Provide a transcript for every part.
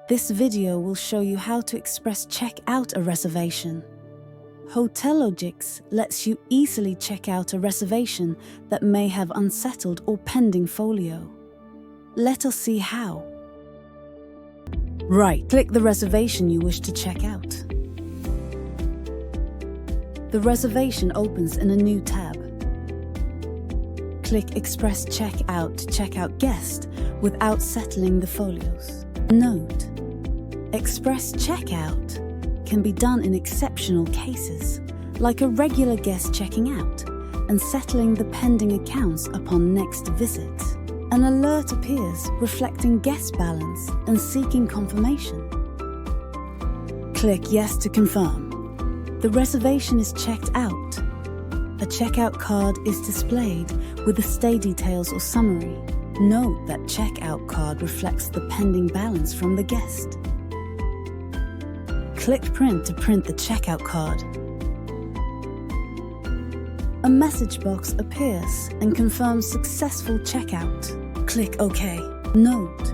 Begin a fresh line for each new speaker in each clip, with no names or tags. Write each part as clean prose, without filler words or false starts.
This video will show you how to express check out a reservation. Hotelogix lets you easily check out a reservation that may have unsettled or pending folio. Let us see how. Right-click the reservation you wish to check out. The reservation opens in a new tab. Click Express Checkout to check out guest without settling the folios. Note: Express checkout can be done in exceptional cases, like a regular guest checking out and settling the pending accounts upon next visit. An alert appears reflecting guest balance and seeking confirmation. Click Yes to confirm. The reservation is checked out. A checkout card is displayed with the stay details or summary. Note that checkout card reflects the pending balance from the guest. Click Print to print the checkout card. A message box appears and confirms successful checkout. Click OK. Note: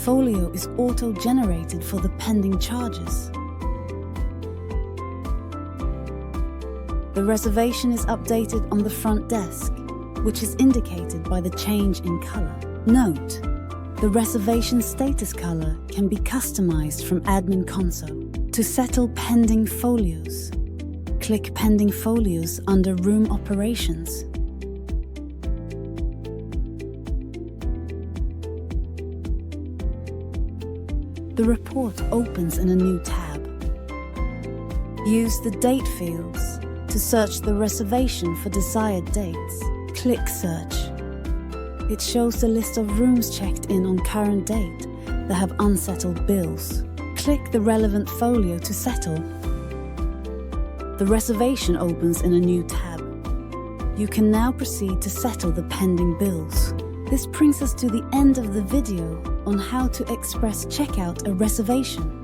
folio is auto-generated for the pending charges. The reservation is updated on the front desk, which is indicated by the change in color. Note: the reservation status color can be customized from Admin Console. To settle pending folios, click Pending Folios under Room Operations. The report opens in a new tab. Use the date fields to search the reservation for desired dates. Click Search. It shows the list of rooms checked in on current date that have unsettled bills. Click the relevant folio to settle. The reservation opens in a new tab. You can now proceed to settle the pending bills. This brings us to the end of the video on how to express checkout a reservation.